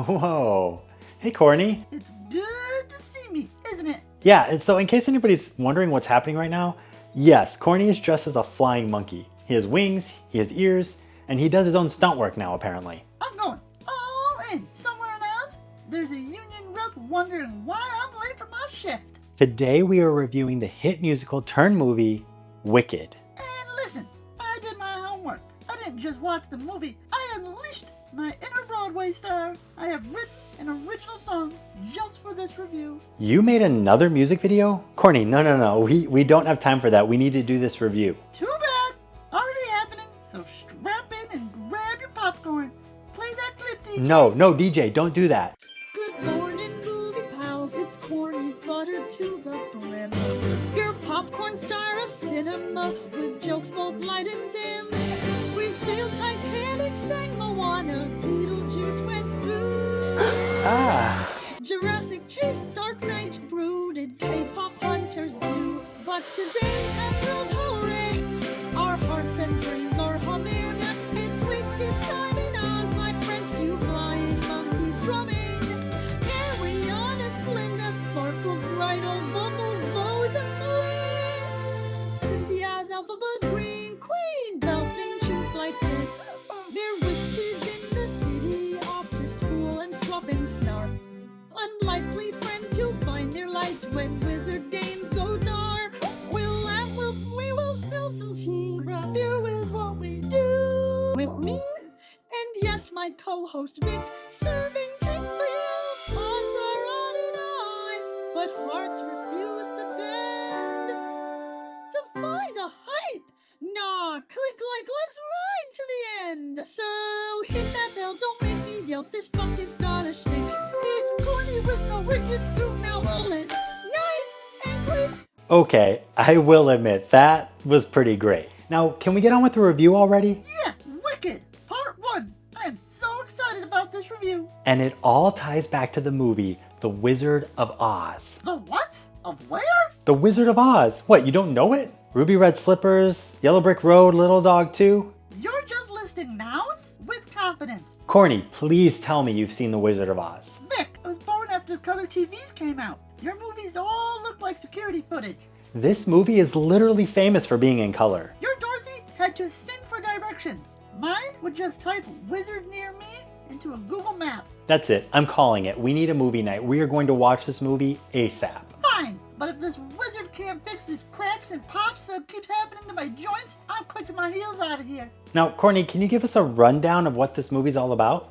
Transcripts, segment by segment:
Whoa. Hey, Corny. It's good to see me, isn't it? Yeah, and so in case anybody's wondering what's happening right now, yes, Corny is dressed as a flying monkey. He has wings, he has ears, and he does his own stunt work now, apparently. I'm going all in. Somewhere in Oz, there's a union rep wondering why I'm late for my shift. Today we are reviewing the hit musical turned movie, Wicked. And listen, I did my homework. I didn't just watch the movie, I unleashed my inner Broadway star. I have written an original song just for this review. You made another music video? Corny, no. We don't have time for that. We need to do this review. Too bad. Already happening, so strap in and grab your popcorn. Play that clip, DJ. No, DJ, don't do that. Good morning, movie pals. It's Corny, butter to the brim. Your popcorn star of cinema with jokes both light and dim. We've sailed Titanic, sang Moana, Beetlejuice went blue. Jurassic Chase, Dark Knight, brooded K-pop hunters too. But today, Emerald Hooray, our hearts and brains are humming. It's wicked time in Oz, my friends, two flying monkeys drumming. Ariana's Glinda, sparkle bright old bubbles, bows and bliss. Cynthia's Elphaba, green queen, belting truth like this. They're witches in the city, off to school and swapping snark. Unlikely friends who find their light when wizard games go dark. We'll laugh, we'll squeal, we'll spill some tea. Review is what we do. With me, and yes, my co-host Vic, serving takes for you. Odds are on in eyes, but hearts refuse to bend. To find the hype, nah, click like let's ride to the end. So hit that bell, don't make me yell. This bucket's got a stink. It's Corny with no wicked scoop. Now roll it, nice and quick. Okay, I will admit, that was pretty great. Now, can we get on with the review already? Yes, Wicked, Part 1. I am so excited about this review. And it all ties back to the movie, The Wizard of Oz. The what? Of where? The Wizard of Oz. What, you don't know it? Ruby Red Slippers, Yellow Brick Road, Little Dog 2? You're just listing nouns with confidence. Corny, please tell me you've seen The Wizard of Oz. Vic, I was born after color TVs came out. Your movies all look like security footage. This movie is literally famous for being in color. Your Dorothy had to sing for directions. Mine would just type wizard near me into a Google map. That's it, I'm calling it. We need a movie night. We are going to watch this movie ASAP. Fine, but if this wizard can't fix these cracks and pops that keeps happening to my joints, I'm clicking my heels out of here. Now, Corny, can you give us a rundown of what this movie's all about?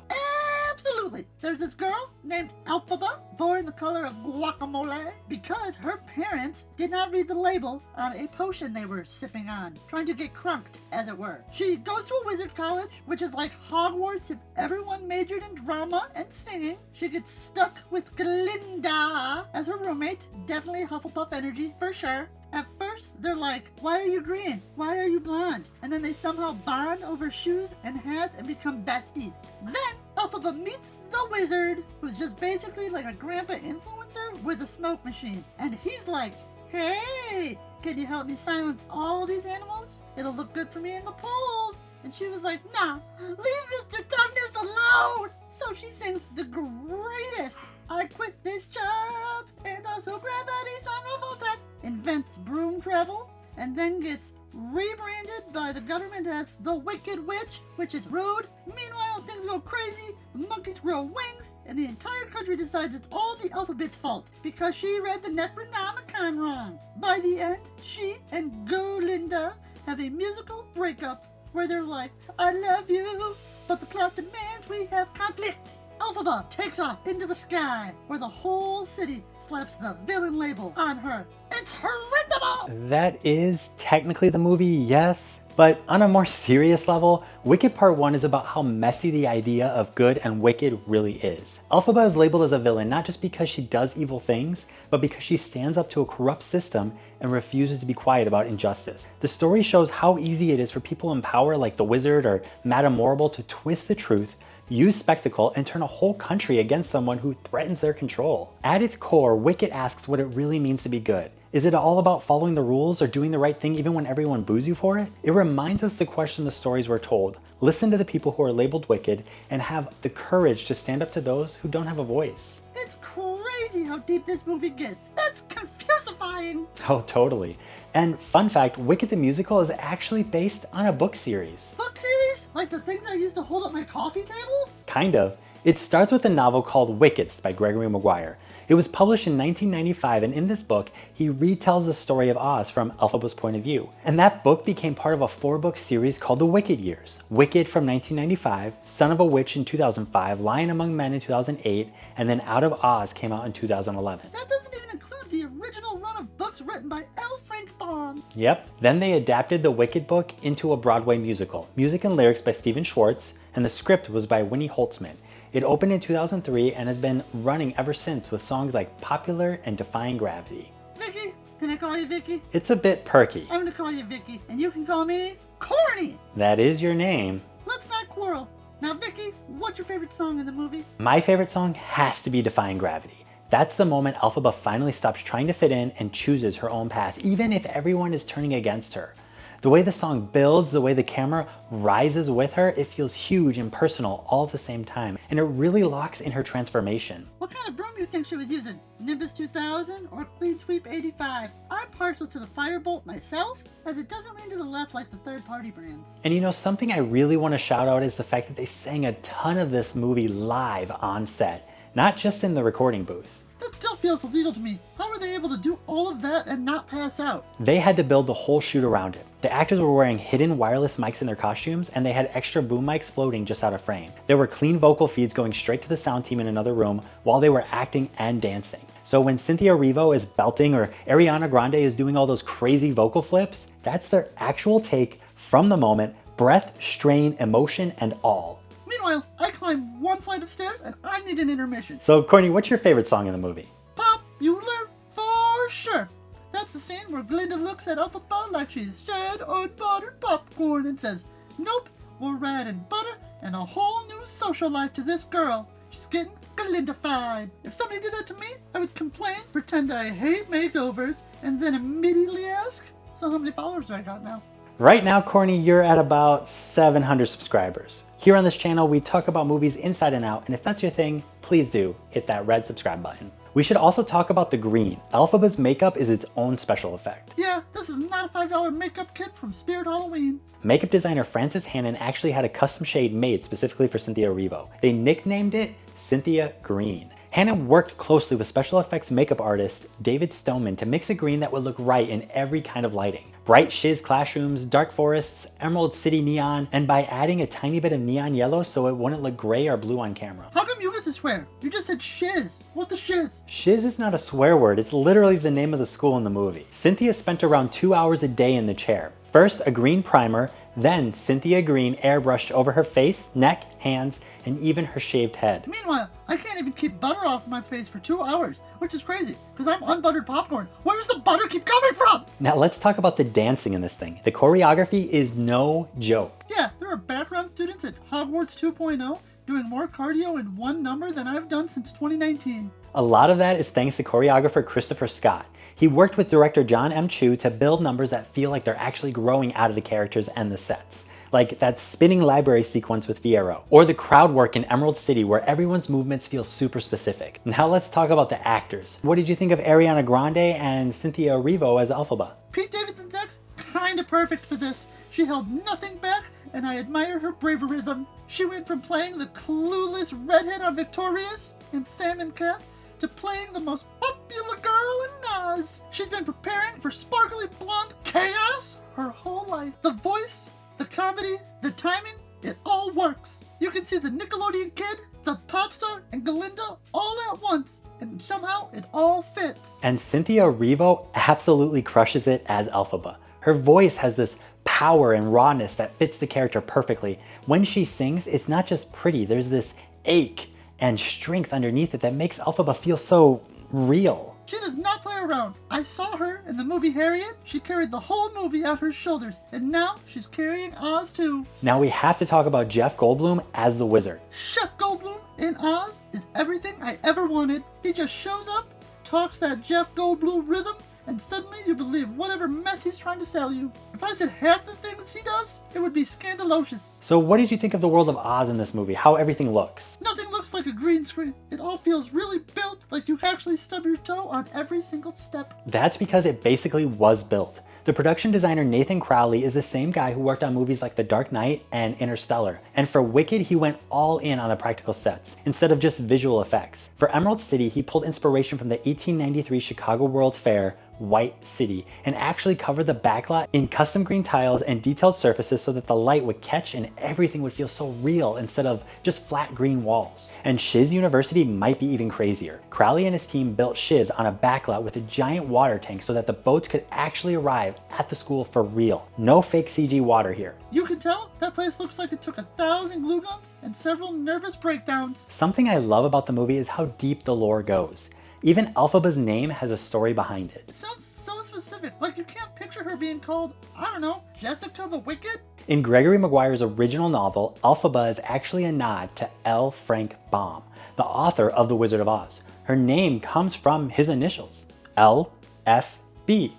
Absolutely. There's this girl named Elphaba, born the color of guacamole, because her parents did not read the label on a potion they were sipping on, trying to get crunked, as it were. She goes to a wizard college, which is like Hogwarts if everyone majored in drama and singing. She gets stuck with Glinda as her roommate, definitely Hufflepuff energy, for sure. At first, they're like, why are you green? Why are you blonde? And then they somehow bond over shoes and hats and become besties. Then, Elphaba meets the wizard, who's just basically like a grandpa influencer with a smoke machine. And he's like, hey, can you help me silence all these animals? It'll look good for me in the polls. And she was like, nah, leave Mr. Darkness alone. So she sings the greatest I quit this job and also gravity's unrevolted. Invents broom travel and then gets rebranded by the government as the Wicked Witch, which is rude. Meanwhile, things go crazy, the monkeys grow wings, and the entire country decides it's all the alphabet's fault because she read the Necronomicon wrong. By the end, she and Glinda have a musical breakup where they're like, I love you, but the plot demands we have conflict. Elphaba takes off into the sky, where the whole city slaps the villain label on her. It's horrendous! That is technically the movie, yes. But on a more serious level, Wicked Part 1 is about how messy the idea of good and wicked really is. Elphaba is labeled as a villain not just because she does evil things, but because she stands up to a corrupt system and refuses to be quiet about injustice. The story shows how easy it is for people in power like the Wizard or Madame Morrible to twist the truth use spectacle, and turn a whole country against someone who threatens their control. At its core, Wicked asks what it really means to be good. Is it all about following the rules or doing the right thing even when everyone boos you for it? It reminds us to question the stories we're told, listen to the people who are labeled wicked, and have the courage to stand up to those who don't have a voice. It's crazy how deep this movie gets. That's confusifying. Oh, totally. And fun fact, Wicked the Musical is actually based on a book series. Book series? Like the things I used to hold up my coffee table? Kind of. It starts with a novel called Wicked by Gregory Maguire. It was published in 1995, and in this book, he retells the story of Oz from Elphaba's point of view. And that book became part of a 4-book series called The Wicked Years. Wicked from 1995, Son of a Witch in 2005, Lion Among Men in 2008, and then Out of Oz came out in 2011. That doesn't even include the original run of books written by L. Frank Baum. Yep. Then they adapted the Wicked book into a Broadway musical. Music and lyrics by Stephen Schwartz, and the script was by Winnie Holtzman. It opened in 2003 and has been running ever since with songs like Popular and Defying Gravity. Vicky? Can I call you Vicky? It's a bit perky. I'm gonna call you Vicky, and you can call me Corny. That is your name. Let's not quarrel. Now, Vicky, what's your favorite song in the movie? My favorite song has to be Defying Gravity. That's the moment Elphaba finally stops trying to fit in and chooses her own path, even if everyone is turning against her. The way the song builds, the way the camera rises with her, it feels huge and personal all at the same time, and it really locks in her transformation. What kind of broom do you think she was using? Nimbus 2000 or Clean Sweep 85? I'm partial to the Firebolt myself, as it doesn't lean to the left like the third-party brands. And you know, something I really want to shout out is the fact that they sang a ton of this movie live on set, not just in the recording booth. That still feels illegal to me. How were they able to do all of that and not pass out? They had to build the whole shoot around it. The actors were wearing hidden wireless mics in their costumes, and they had extra boom mics floating just out of frame. There were clean vocal feeds going straight to the sound team in another room while they were acting and dancing. So when Cynthia Erivo is belting or Ariana Grande is doing all those crazy vocal flips, that's their actual take from the moment, breath, strain, emotion, and all. Meanwhile, I climbed one flight of stairs and I need an intermission. So Corny, what's your favorite song in the movie? Popular for sure. That's the scene where Glinda looks at Elphaba like she's shed unbuttered popcorn and says, "Nope, we're adding butter and a whole new social life to this girl. She's getting Glindified." If somebody did that to me, I would complain, pretend I hate makeovers, and then immediately ask, "So how many followers do I got now?" Right now, Corny, you're at about 700 subscribers. Here on this channel, we talk about movies inside and out, and if that's your thing, please do hit that red subscribe button. We should also talk about the green. Elphaba's makeup is its own special effect. Yeah, this is not a $5 makeup kit from Spirit Halloween. Makeup designer Francis Hannon actually had a custom shade made specifically for Cynthia Erivo. They nicknamed it Cynthia Green. Hannon worked closely with special effects makeup artist David Stoneman to mix a green that would look right in every kind of lighting. Bright shiz classrooms, dark forests, Emerald City neon, and by adding a tiny bit of neon yellow so it wouldn't look gray or blue on camera. How come you get to swear? You just said shiz. What the shiz? Shiz is not a swear word, it's literally the name of the school in the movie. Cynthia spent around 2 hours a day in the chair. First a green primer, then Cynthia Green airbrushed over her face, neck, hands, and even her shaved head. Meanwhile, I can't even keep butter off my face for 2 hours, which is crazy, because I'm unbuttered popcorn. Where does the butter keep coming from? Now let's talk about the dancing in this thing. The choreography is no joke. Yeah, there are background students at Hogwarts 2.0 doing more cardio in one number than I've done since 2019. A lot of that is thanks to choreographer Christopher Scott. He worked with director John M. Chu to build numbers that feel like they're actually growing out of the characters and the sets. Like that spinning library sequence with Fierro, or the crowd work in Emerald City where everyone's movements feel super specific. Now let's talk about the actors. What did you think of Ariana Grande and Cynthia Erivo as Elphaba? Pete Davidson's ex, kinda perfect for this. She held nothing back, and I admire her braverism. She went from playing the clueless redhead on Victorious and Salmon Cat to playing the most popular girl in Oz. She's been preparing for sparkly blonde chaos her whole life. The voice, the comedy, the timing, it all works. You can see the Nickelodeon kid, the pop star, and Glinda all at once, and somehow it all fits. And Cynthia Erivo absolutely crushes it as Elphaba. Her voice has this power and rawness that fits the character perfectly. When she sings, it's not just pretty, there's this ache and strength underneath it that makes Elphaba feel so real. She does not play around. I saw her in the movie Harriet. She carried the whole movie on her shoulders, and now she's carrying Oz too. Now we have to talk about Jeff Goldblum as the wizard. Chef Goldblum in Oz is everything I ever wanted. He just shows up, talks that Jeff Goldblum rhythm, and suddenly you believe whatever mess he's trying to sell you. If I said half the things he does, it would be scandalocious. So what did you think of the world of Oz in this movie? How everything looks? Nothing looks like a green screen. It all feels really built, like you actually stub your toe on every single step. That's because it basically was built. The production designer Nathan Crowley is the same guy who worked on movies like The Dark Knight and Interstellar. And for Wicked, he went all in on the practical sets, instead of just visual effects. For Emerald City, he pulled inspiration from the 1893 Chicago World's Fair White City and actually covered the backlot in custom green tiles and detailed surfaces so that the light would catch and everything would feel so real instead of just flat green walls. And Shiz University might be even crazier. Crowley and his team built Shiz on a backlot with a giant water tank so that the boats could actually arrive at the school for real. No fake CG water here. You can tell that place looks like it took 1,000 glue guns and several nervous breakdowns. Something I love about the movie is how deep the lore goes. Even Elphaba's name has a story behind it. It sounds so specific, like you can't picture her being called, I don't know, Jessica the Wicked? In Gregory Maguire's original novel, Elphaba is actually a nod to L. Frank Baum, the author of The Wizard of Oz. Her name comes from his initials, L-F-B,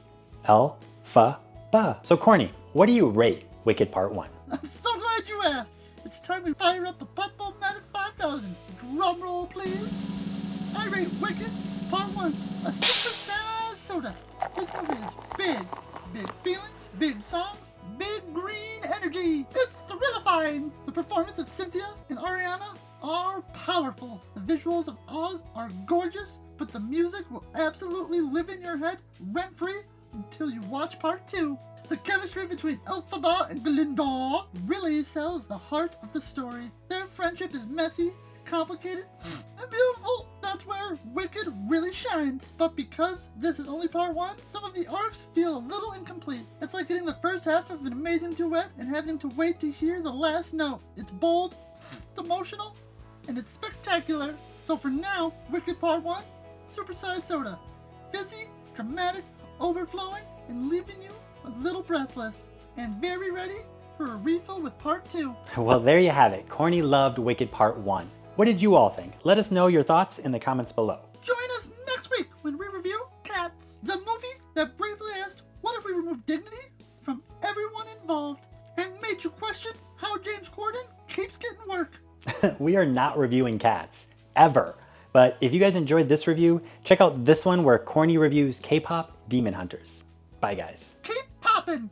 Elphaba. So Corny, what do you rate Wicked Part 1? I'm so glad you asked. It's time we fire up the Pop-O-Matic 5000. Drum roll, please. I rate Wicked Part 1 a super-sized soda. This movie is big. Big feelings, big songs, big green energy. It's thrilifying. The performance of Cynthia and Ariana are powerful. The visuals of Oz are gorgeous, but the music will absolutely live in your head rent-free until you watch Part 2. The chemistry between Elphaba and Glinda really sells the heart of the story. Their friendship is messy, complicated, and beautiful. That's where Wicked really shines. But because this is only part 1, some of the arcs feel a little incomplete. It's like getting the first half of an amazing duet and having to wait to hear the last note. It's bold, it's emotional, and it's spectacular. So for now, Wicked Part 1, supersized soda. Fizzy, dramatic, overflowing, and leaving you a little breathless. And very ready for a refill with Part 2. Well, there you have it. Corny loved Wicked Part 1. What did you all think? Let us know your thoughts in the comments below. Join us next week when we review Cats, the movie that bravely asked, what if we remove dignity from everyone involved, and made you question how James Corden keeps getting work. We are not reviewing Cats, ever. But if you guys enjoyed this review, check out this one where Corny reviews K-pop Demon Hunters. Bye guys. Keep poppin'!